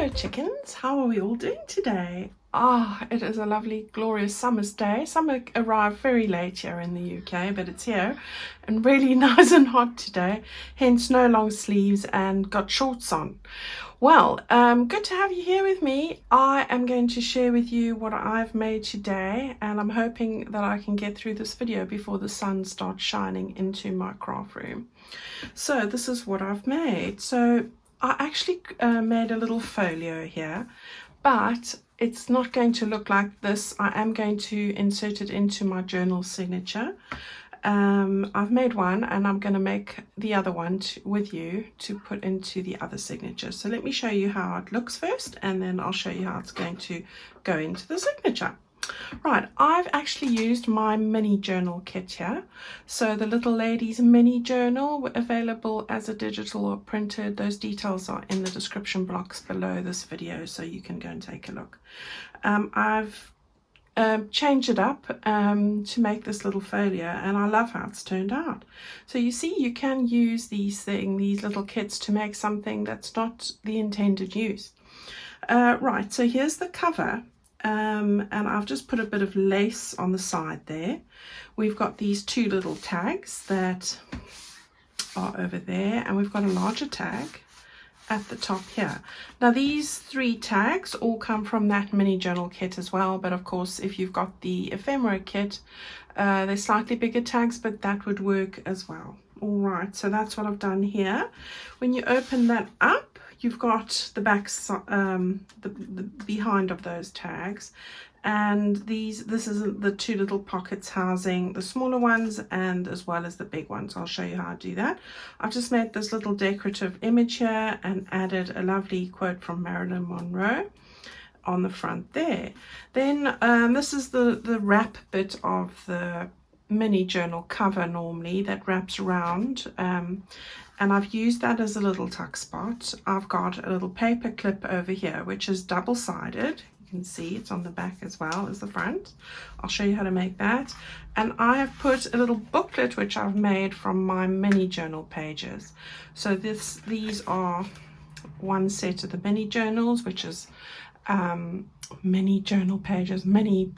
Hello chickens, how are we all doing today? It is a lovely glorious summer's day. Summer arrived very late here in the UK, but it's here and really nice and hot today, hence no long sleeves and got shorts on. Well, good to have you here with me. I am going to share with you what I've made today, and I'm hoping that I can get through this video before the sun starts shining into my craft room. So this is what I've made. So I actually made a little folio here, but it's not going to look like this. I am going to insert it into my journal signature. I've made one and I'm going to make the other one with you to put into the other signature. So let me show you how it looks first, and then I'll show you how it's going to go into the signature. Right, I've actually used my mini journal kit here. So the little lady's mini journal, available as a digital or printed. Those details are in the description box below this video, so you can go and take a look. I've changed it up to make this little folio, and I love how it's turned out. So you see, you can use these little kits to make something that's not the intended use. Right, so here's the cover. And I've just put a bit of lace on the side there. We've got these two little tags that are over there, and we've got a larger tag at the top here. Now these three tags all come from that mini journal kit as well, but of course if you've got the ephemera kit, they're slightly bigger tags, but that would work as well. All right, so that's what I've done here. When you open that up, you've got the back, the behind of those tags, and this is the two little pockets housing the smaller ones and as well as the big ones. I'll show you how to do that. I've just made this little decorative image here and added a lovely quote from Marilyn Monroe on the front there. Then this is the wrap bit of the mini journal cover normally that wraps around, and I've used that as a little tuck spot. I've got a little paper clip over here which is double-sided. You can see it's on the back as well as the front. I'll show you how to make that. And I have put a little booklet which I've made from my mini journal pages. So these are one set of the mini journals, which is mini journal pages, mini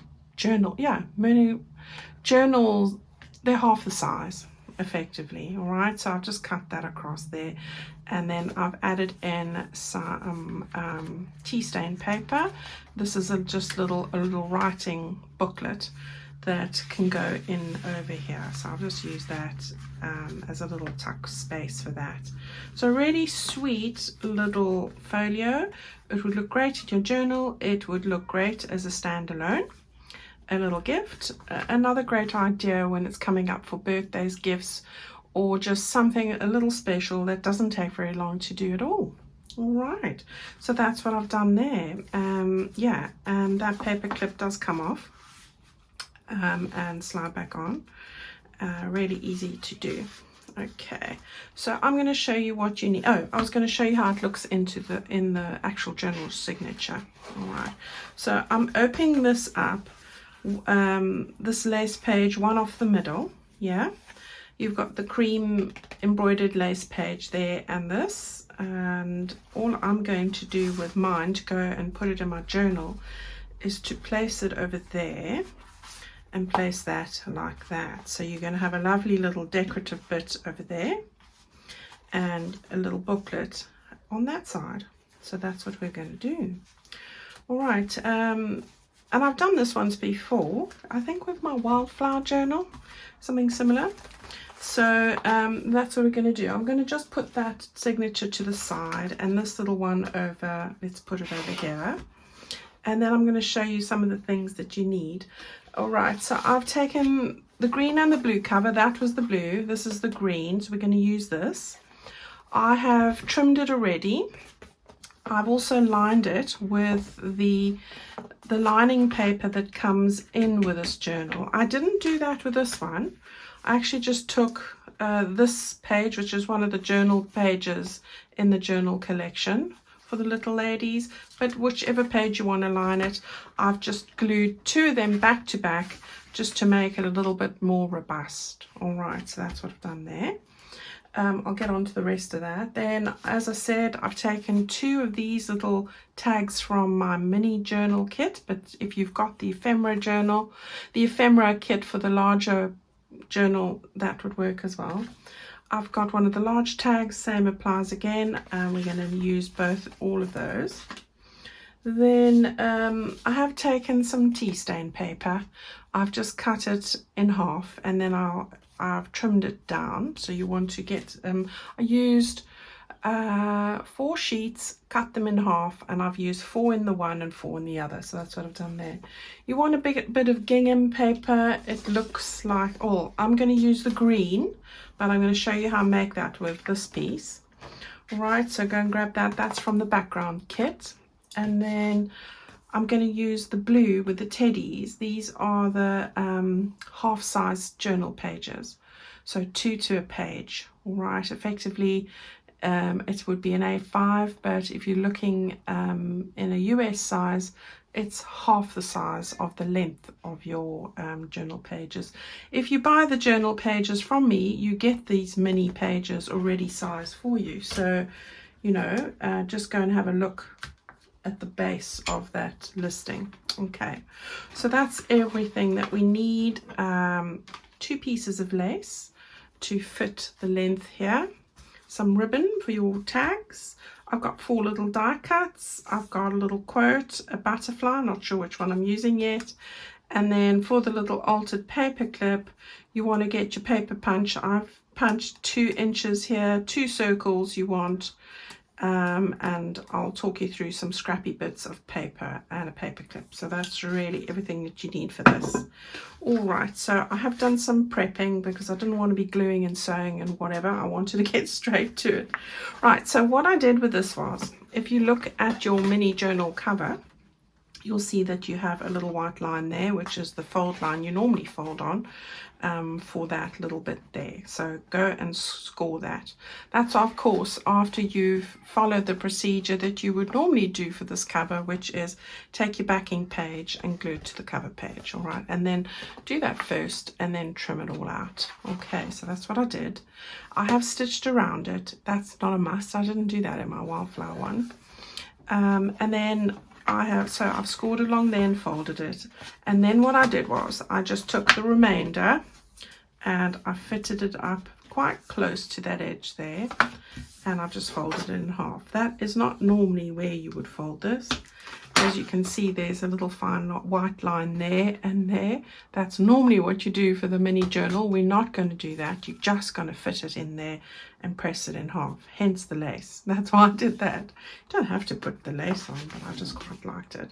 journals, they're half the size effectively. All right, so I've just cut that across there, and then I've added in some tea stain paper. This is just a little writing booklet that can go in over here, so I'll just use that as a little tuck space for that. So really sweet little folio. It would look great in your journal. It would look great as a standalone. A little gift, another great idea when it's coming up for birthdays, gifts, or just something a little special that doesn't take very long to do at all. All right, so that's what I've done there. Yeah, and that paper clip does come off and slide back on. Really easy to do. Okay, so I'm going to show you what you need. Oh, I was going to show you how it looks in the actual journal signature. All right, so I'm opening this up. This lace page, one off the middle, yeah, you've got the cream embroidered lace page there, and this, and all I'm going to do with mine to go and put it in my journal is to place it over there and place that like that. So you're going to have a lovely little decorative bit over there and a little booklet on that side. So that's what we're going to do. All right, and I've done this once before, I think with my wildflower journal, something similar. So that's what we're going to do. I'm going to just put that signature to the side and this little one over, let's put it over here. And then I'm going to show you some of the things that you need. All right, so I've taken the green and the blue cover. That was the blue. This is the green, so we're going to use this. I have trimmed it already. I've also lined it with the lining paper that comes in with this journal. I didn't do that with this one. I actually just took this page, which is one of the journal pages in the journal collection for the little ladies, but whichever page you want to line it, I've just glued two of them back to back just to make it a little bit more robust. All right, so that's what I've done there. I'll get on to the rest of that. Then, as I said, I've taken 2 of these little tags from my mini journal kit, but if you've got the ephemera kit for the larger journal, that would work as well. I've got one of the large tags, same applies again, and we're going to use all of those. Then I have taken some tea stain paper. I've just cut it in half, and then I've trimmed it down. So you want to get, I used 4 sheets, cut them in half, and I've used 4 in the one and 4 in the other. So that's what I've done there. You want a bit of gingham paper. It looks like, I'm going to use the green, but I'm going to show you how I make that with this piece. All right, so go and grab that. That's from the background kit. And then I'm going to use the blue with the teddies. These are the half-size journal pages, so 2 to a page. All right, effectively it would be an A5, but if you're looking in a US size, it's half the size of the length of your journal pages. If you buy the journal pages from me, you get these mini pages already sized for you. So, you know, just go and have a look at the base of that listing. Okay, so that's everything that we need. 2 pieces of lace to fit the length here, some ribbon for your tags. I've got 4 little die cuts. I've got a little quote, a butterfly, not sure which one I'm using yet. And then for the little altered paper clip, you want to get your paper punch. I've punched 2 inches here, 2 circles you want. And I'll talk you through some scrappy bits of paper and a paper clip. So that's really everything that you need for this. All right, so I have done some prepping because I didn't want to be gluing and sewing and whatever. I wanted to get straight to it. Right, so what I did with this was, if you look at your mini journal cover, you'll see that you have a little white line there, which is the fold line you normally fold on for that little bit there. So go and score that. That's of course after you've followed the procedure that you would normally do for this cover, which is take your backing page and glue it to the cover page. All right, and then do that first and then trim it all out. Okay, so that's what I did. I have stitched around it. That's not a must. I didn't do that in my wildflower one. And then I've scored along there and folded it, and then what I did was I just took the remainder and I fitted it up quite close to that edge there, and I've just folded it in half. That is not normally where you would fold this. As you can see, there's a little fine white line there and there. That's normally what you do for the mini journal. We're not going to do that. You're just going to fit it in there and press it in half, hence the lace. That's why I did that. You don't have to put the lace on, but I just quite liked it.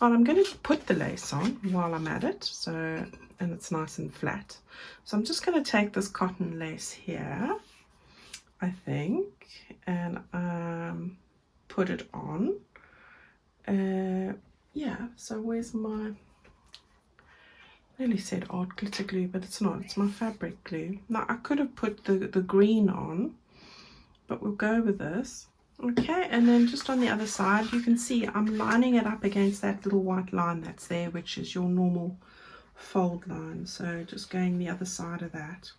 Well, I'm going to put the lace on while I'm at it, and it's nice and flat. So I'm just going to take this cotton lace here, I think, and put it on. Yeah, so where's my, I nearly said art glitter glue, but it's not, it's my fabric glue. Now I could have put the green on, but we'll go with this. Okay, and then just on the other side, you can see I'm lining it up against that little white line that's there, which is your normal fold line. So just going the other side of that.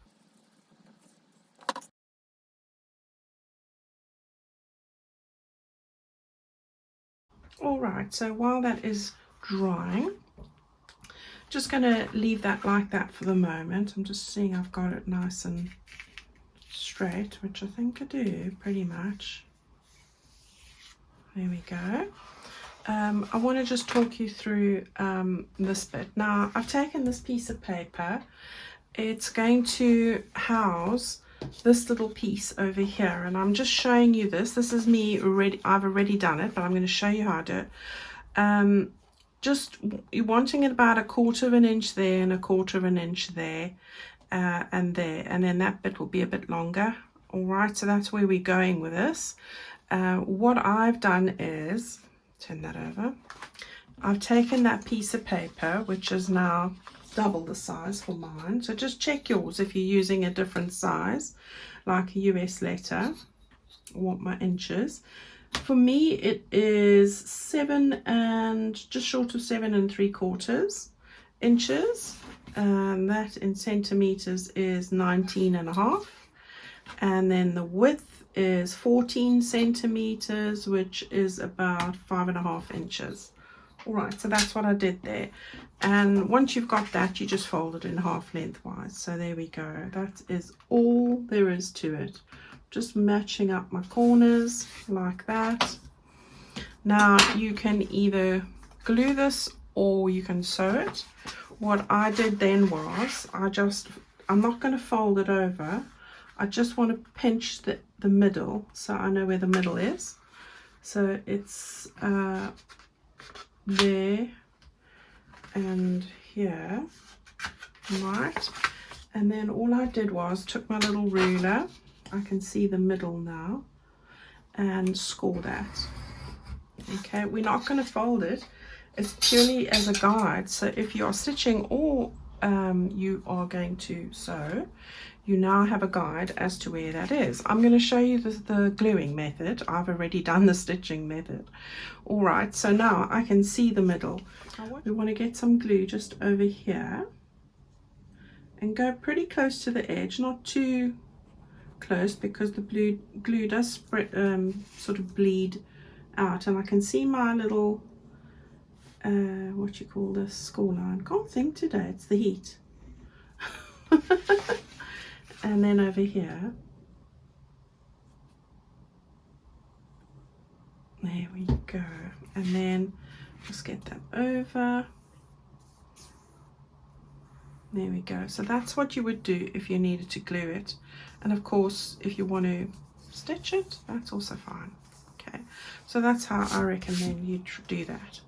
All right, so while that is drying, just going to leave that like that for the moment. I'm just seeing I've got it nice and straight, which I think I do pretty much. There we go. I want to just talk you through this bit. Now, I've taken this piece of paper. It's going to house this little piece over here, and I'm just showing you this. This is me already. I've already done it, but I'm going to show you how to do it. Just you're wanting it about 1/4 of an inch there and 1/4 of an inch there, and there, and then that bit will be a bit longer. All right, so that's where we're going with this. What I've done is turn that over. I've taken that piece of paper, which is now double the size for mine, so just check yours if you're using a different size, like a US letter. I want my inches. For me it is 7 and just short of 7 3/4 inches, and that in centimeters is 19 1/2. and then the width is 14 centimeters, which is about 5.5 inches. All right, so that's what I did there. And once you've got that, you just fold it in half lengthwise. So there we go. That is all there is to it. Just matching up my corners like that. Now you can either glue this or you can sew it. What I did then was I'm not going to fold it over. I just want to pinch the middle so I know where the middle is. So it's there and here, right? And then all I did was took my little ruler, I can see the middle now, and score that. Okay, we're not going to fold it. It's purely as a guide. So if you are stitching or you are going to sew, you now have a guide as to where that is. I'm going to show you the gluing method. I've already done the stitching method. All right, so now I can see the middle. We want to get some glue just over here and go pretty close to the edge, not too close because the glue does spread, sort of bleed out. And I can see my little what you call this, score line. Can't think today, it's the heat. And then over here, there we go, and then just get that over. There we go. So that's what you would do if you needed to glue it, and of course if you want to stitch it, that's also fine. Okay, so that's how I recommend you do that.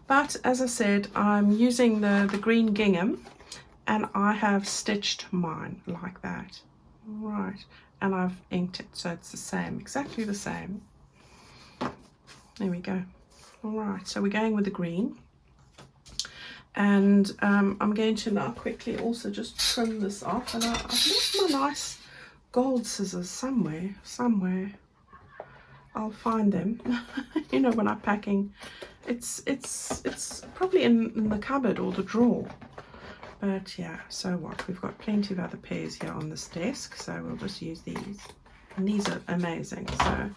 But as I said, I'm using the green gingham, and I have stitched mine like that. Right, and I've inked it, so it's the same, exactly the same. There we go. All right, so we're going with the green, and I'm going to now quickly also just trim this off. And I've left my nice gold scissors somewhere. I'll find them. You know, when I'm packing, it's probably in the cupboard or the drawer. But yeah, so what? We've got plenty of other pairs here on this desk, so we'll just use these. And these are amazing, so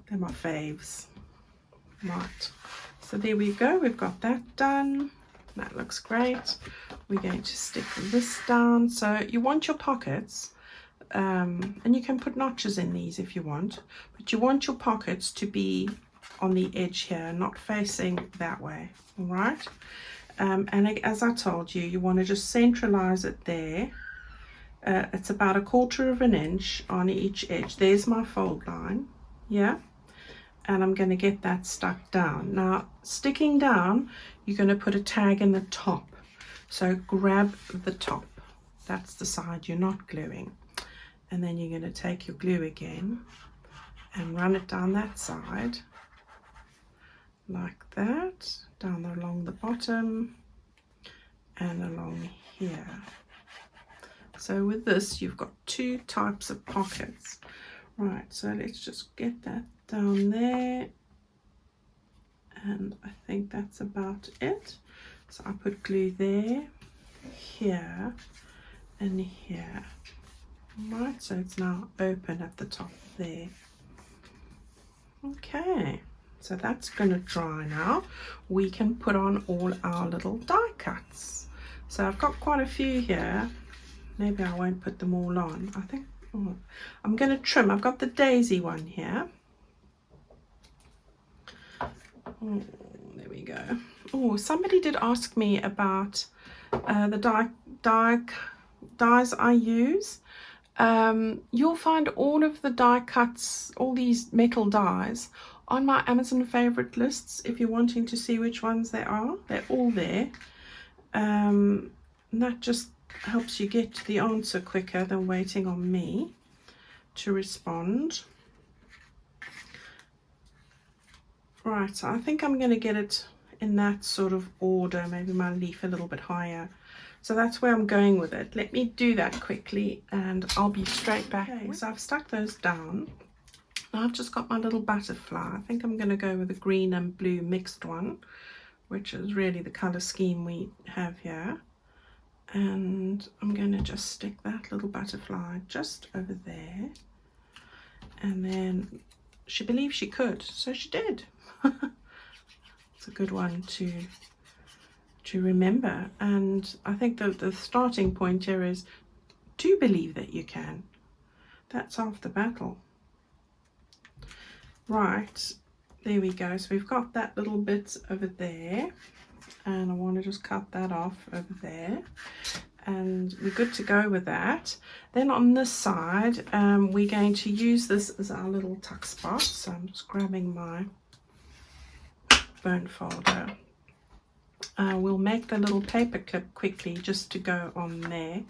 they're my faves. Right, so there we go. We've got that done. That looks great. We're going to stick this down. So you want your pockets, and you can put notches in these if you want, but you want your pockets to be on the edge here, not facing that way. All right. And as I told you, you want to just centralize it there. It's about 1/4 of an inch on each edge. There's my fold line, yeah, and I'm going to get that stuck down. Now sticking down, you're going to put a tag in the top, so grab the top, that's the side you're not gluing, and then you're going to take your glue again and run it down that side like that, down along the bottom and along here. So with this, you've got 2 types of pockets. Right, so let's just get that down there, and I think that's about it. So I put glue there, here and here. Right, so it's now open at the top there. Okay, so that's going to dry now. We can put on all our little die cuts. So I've got quite a few here. Maybe I won't put them all on. I think I'm going to trim. I've got the daisy one here. Oh, there we go. Oh, somebody did ask me about the dies I use. You'll find all of the die cuts, all these metal dies, on my Amazon favorite lists. If you're wanting to see which ones they are, they're all there. And that just helps you get to the answer quicker than waiting on me to respond. Right, so I think I'm going to get it in that sort of order, maybe my leaf a little bit higher. So that's where I'm going with it. Let me do that quickly and I'll be straight back. Okay, so I've stuck those down. Now I've just got my little butterfly. I think I'm going to go with the green and blue mixed one, which is really the color scheme we have here. And I'm going to just stick that little butterfly just over there. And then she believed she could, so she did. It's a good one to remember. And I think the starting point here is to believe that you can. That's half the battle. Right, there we go. So we've got that little bit over there, and I want to just cut that off over there, and we're good to go with that. Then on this side, we're going to use this as our little tuck spot. So I'm just grabbing my bone folder. We'll make the little paper clip quickly just to go on there.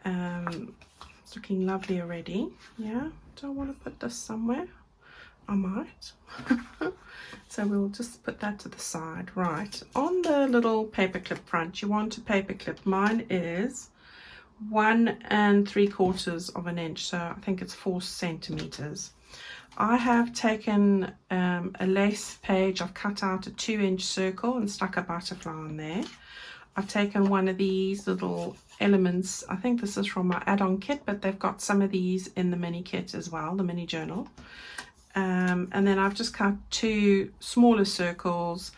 It's looking lovely already. Yeah, do I want to put this somewhere? I might. So we'll just put that to the side. Right, on the little paper clip front, you want a paper clip. Mine is 1 3/4 of an inch, so I think it's 4 centimeters. I have taken a lace page. I've cut out a 2-inch circle and stuck a butterfly on there. I've taken one of these little elements. I think this is from my add-on kit, but they've got some of these in the mini kit as well, the mini journal. And then I've just cut 2 smaller circles.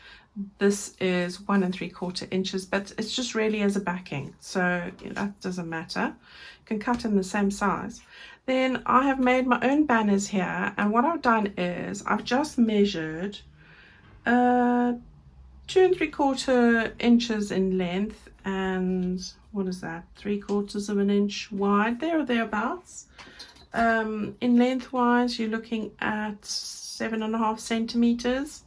This is 1 3/4 inches, but it's just really as a backing, so that doesn't matter. You can cut in the same size. Then I have made my own banners here, and what I've done is I've just measured 2 3/4 inches in length, and what is that, 3/4 of an inch wide, there or thereabouts. In lengthwise, you're looking at 7.5 centimeters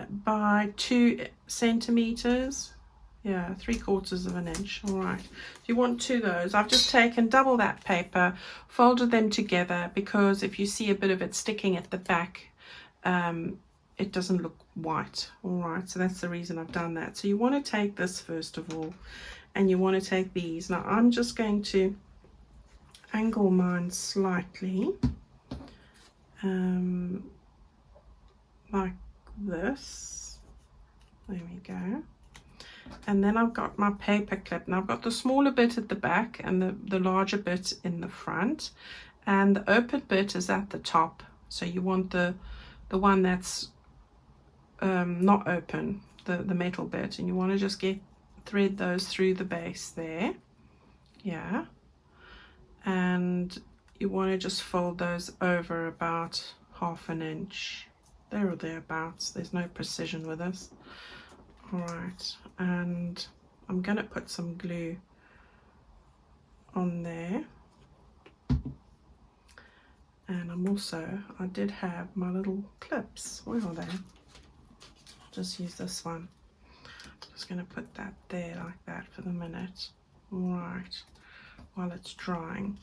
by 2 centimeters. Yeah, 3/4 of an inch. All right, if you want 2 of those, I've just taken double that paper, folded them together, because if you see a bit of it sticking at the back, it doesn't look white. All right, so that's the reason I've done that. So you want to take this first of all, and you want to take these. Now I'm just going to angle mine slightly, like this. There we go. And then I've got my paper clip. Now I've got the smaller bit at the back and the larger bit in the front, and the open bit is at the top. So you want the one that's not open, the metal bit, and you want to just thread those through the base there. Yeah. And you want to just fold those over about 1/2 inch, there or thereabouts. There's no precision with this. All right, and I'm going to put some glue on there, and I did have my little clips. Where are they? I'll just use this one. Just going to put that there like that for the minute. All right, while it's drying.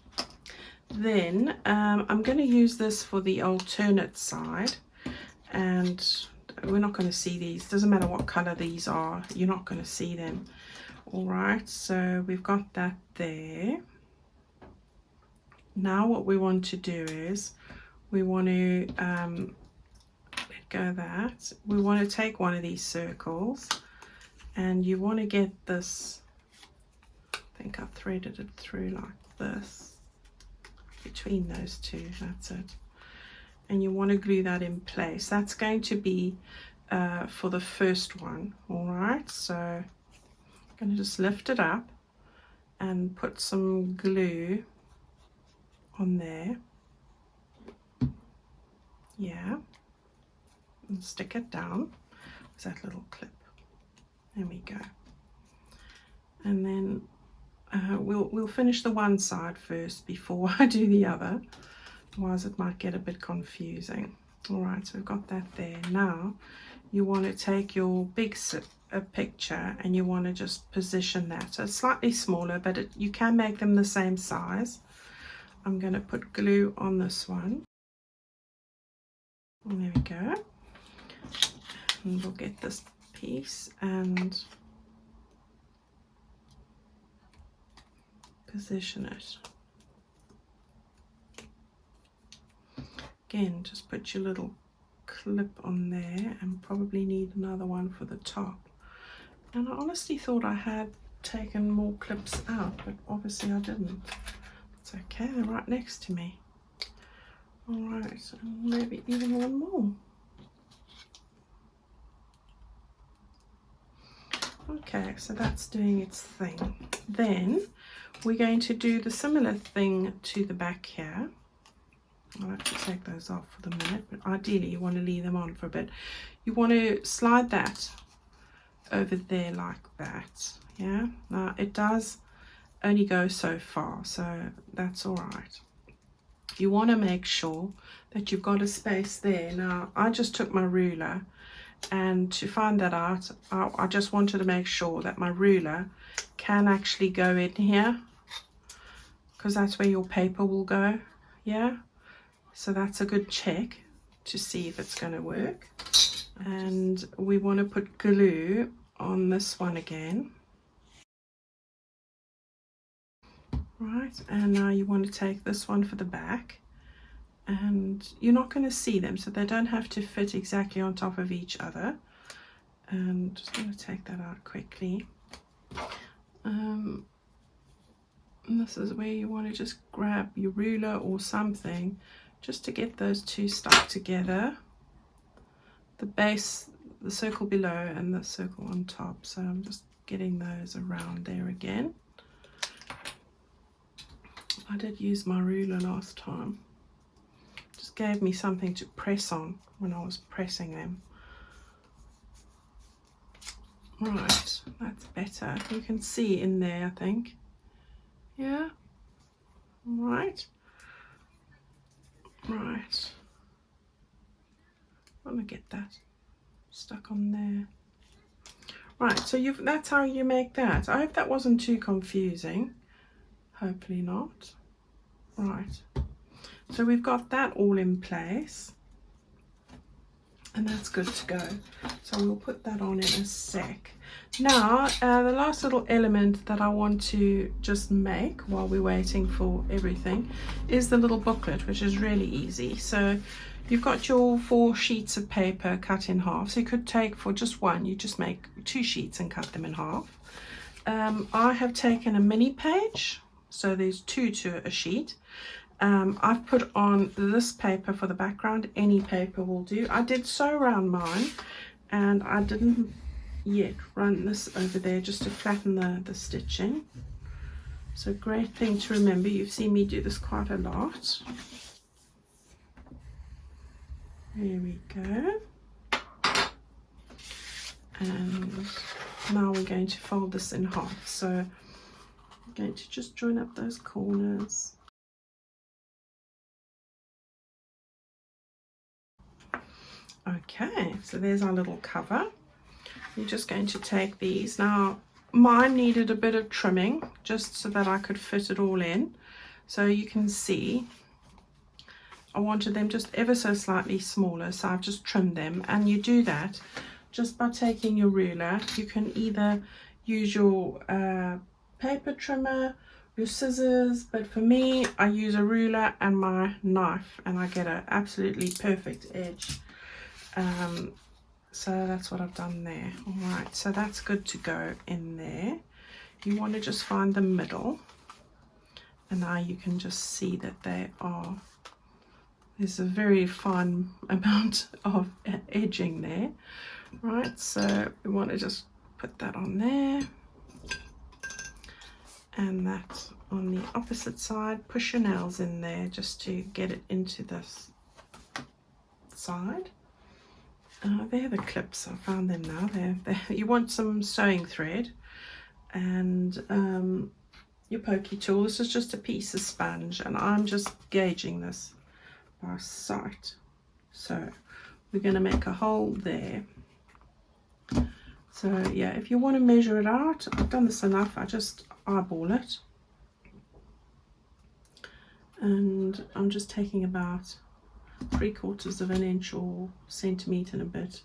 Then I'm going to use this for the alternate side, and we're not going to see these. Doesn't matter what color these are, you're not going to see them. All right, so we've got that there. Now what we want to do is we want to let go of that. We want to take one of these circles, and you want to get this, I think I threaded it through like this, between those two. That's it. And you want to glue that in place. That's going to be for the first one. All right, so I'm going to just lift it up and put some glue on there. Yeah, and stick it down with that little clip. There we go. And then we'll finish the one side first before I do the other, otherwise it might get a bit confusing. All right, so we've got that there. Now you want to take your big picture and you want to just position that. So it's slightly smaller, but you can make them the same size. I'm going to put glue on this one. And there we go. And we'll get this piece and position it. Again, just put your little clip on there, and probably need another one for the top. And I honestly thought I had taken more clips out, but obviously I didn't. It's okay, they're right next to me. All right, and maybe even one more. Okay, so that's doing its thing. Then we're going to do the similar thing to the back here. I'll have to take those off for the minute, but ideally you want to leave them on for a bit. You want to slide that over there like that. Yeah, now it does only go so far, so that's all right. You want to make sure that you've got a space there. Now I just took my ruler, and to find that out, I just wanted to make sure that my ruler can actually go in here, because that's where your paper will go. Yeah, so that's a good check to see if it's going to work. And we want to put glue on this one again. Right, and now you want to take this one for the back, and you're not going to see them, so they don't have to fit exactly on top of each other. And just going to take that out quickly. And this is where you want to just grab your ruler or something just to get those two stuck together. The base, the circle below and the circle on top. So I'm just getting those around there again. I did use my ruler last time. Just gave me something to press on when I was pressing them. Right, that's better. You can see in there, I think. Yeah. Right. Right. I want to get that stuck on there. Right, so that's how you make that. I hope that wasn't too confusing. Hopefully not. Right, so we've got that all in place, and that's good to go. So we'll put that on in a sec. Now the last little element that I want to just make while we're waiting for everything is the little booklet, which is really easy. So you've got your 4 sheets of paper cut in half. So you could take, for just one, you just make 2 sheets and cut them in half. I have taken a mini page, so there's 2 to a sheet. I've put on this paper for the background. Any paper will do. I did sew around mine, and I didn't yet run this over there just to flatten the stitching. So great thing to remember. You've seen me do this quite a lot. There we go. And now we're going to fold this in half. So I'm going to just join up those corners. Okay, so there's our little cover. You're just going to take these. Now mine needed a bit of trimming just so that I could fit it all in. So you can see I wanted them just ever so slightly smaller, so I've just trimmed them. And you do that just by taking your ruler. You can either use your paper trimmer, your scissors, but for me I use a ruler and my knife, and I get an absolutely perfect edge. So that's what I've done there. All right, so that's good to go in there. You want to just find the middle, and now you can just see that there's a very fine amount of edging there. Right, so we want to just put that on there, and that on the opposite side. Push your nails in there just to get it into this side. They're the clips. I found them now. You want some sewing thread and your pokey tool. This is just a piece of sponge, and I'm just gauging this by sight. So we're going to make a hole there. So yeah, if you want to measure it out, I've done this enough. I just eyeball it, and I'm just taking about 3/4 of an inch or centimetre and a bit,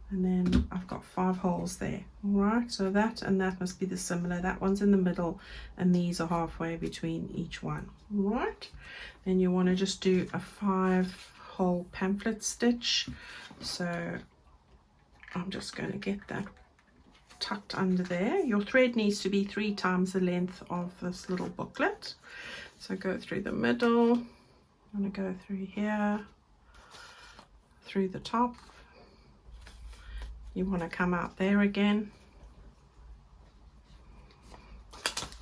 and then I've got 5 holes there. All right, so that and that must be the similar. That one's in the middle, and these are halfway between each one. All right, then you want to just do a 5-hole pamphlet stitch. So I'm just going to get that tucked under there. Your thread needs to be 3 times the length of this little booklet. So go through the middle. I'm going to go through here, through the top. You want to come out there again,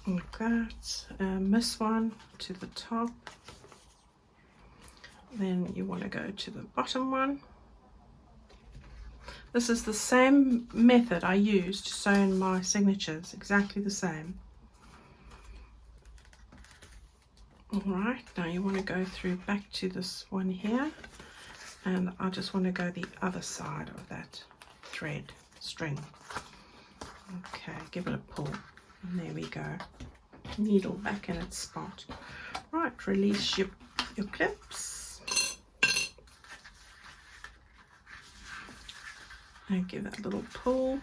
like that. Miss one to the top. Then you want to go to the bottom one. This is the same method I used to sew in my signatures, exactly the same. Alright, now you want to go through back to this one here, and I just want to go the other side of that thread string. Okay, give it a pull, and there we go. Needle back in its spot. Right, release your clips. And give that a little pull.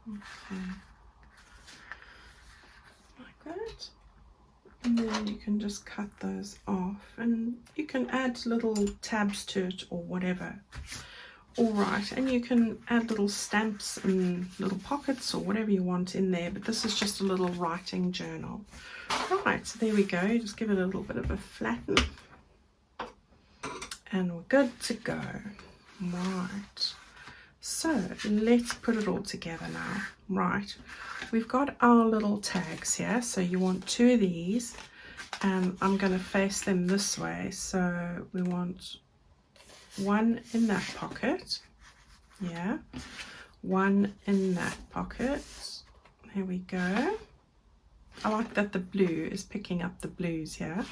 Okay, like that. And then you can just cut those off, and you can add little tabs to it or whatever. All right, and you can add little stamps and little pockets or whatever you want in there, but this is just a little writing journal. Right, so there we go. Just give it a little bit of a flatten, and we're good to go. Right, so let's put it all together now. Right, we've got our little tags here, so you want 2 of these, and I'm going to face them this way. So we want 1 in that pocket, yeah, 1 in that pocket. There we go. I like that the blue is picking up the blues here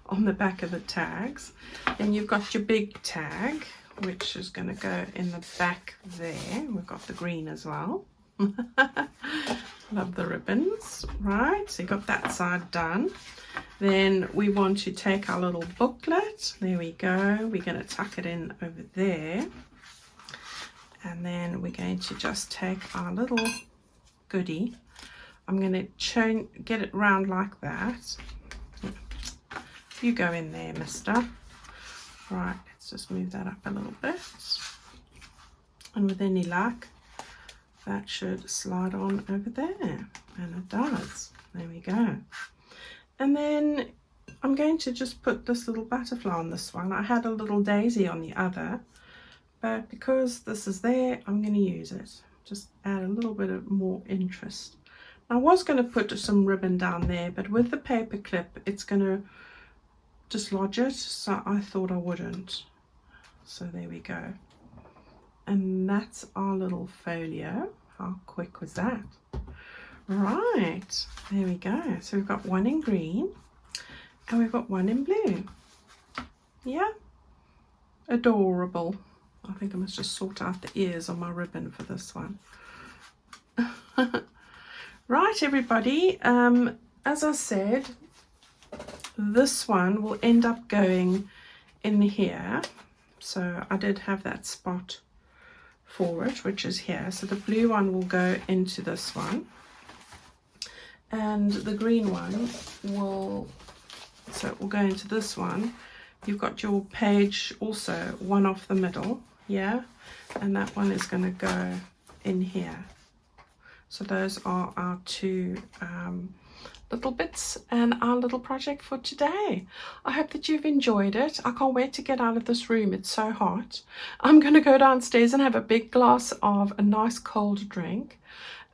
on the back of the tags. Then you've got your big tag, which is going to go in the back there. We've got the green as well. Love the ribbons. Right, so you got that side done. Then we want to take our little booklet. There we go. We're going to tuck it in over there. And then we're going to just take our little goodie. I'm going to get it round like that. You go in there, mister. Right, let's just move that up a little bit. And with any luck, that should slide on over there. And it does. There we go. And then I'm going to just put this little butterfly on this one. I had a little daisy on the other, but because this is there, I'm going to use it. Just add a little bit of more interest. I was going to put some ribbon down there, but with the paper clip, it's going to dislodge it, so I thought I wouldn't. So there we go. And that's our little folio. How quick was that? Right, there we go. So we've got 1 in green, and we've got 1 in blue. Yeah, adorable. I think I must just sort out the ears on my ribbon for this one. Right, everybody, as I said, this one will end up going in here. So I did have that spot for it, which is here. So the blue one will go into this one, and the green one will, so it will go into this one. You've got your page also, one off the middle, yeah, and that one is going to go in here. So those are our 2 little bits and our little project for today. I hope that you've enjoyed it. I can't wait to get out of this room. It's so hot. I'm going to go downstairs and have a big glass of a nice cold drink.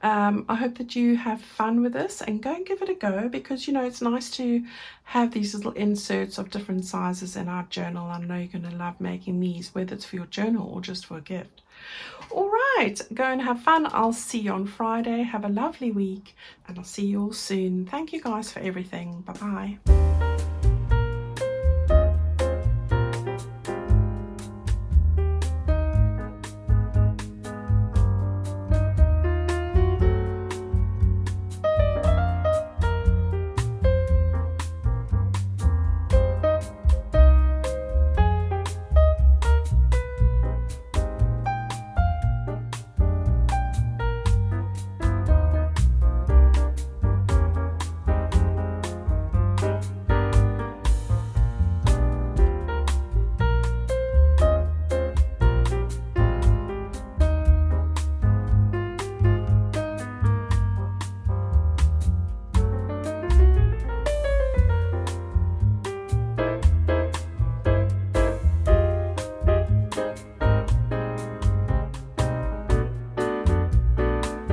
I hope that you have fun with this and go and give it a go, because you know it's nice to have these little inserts of different sizes in our journal. I know you're going to love making these, whether it's for your journal or just for a gift. All right, go and have fun. I'll see you on Friday. Have a lovely week, and I'll see you all soon. Thank you guys for everything. Bye bye.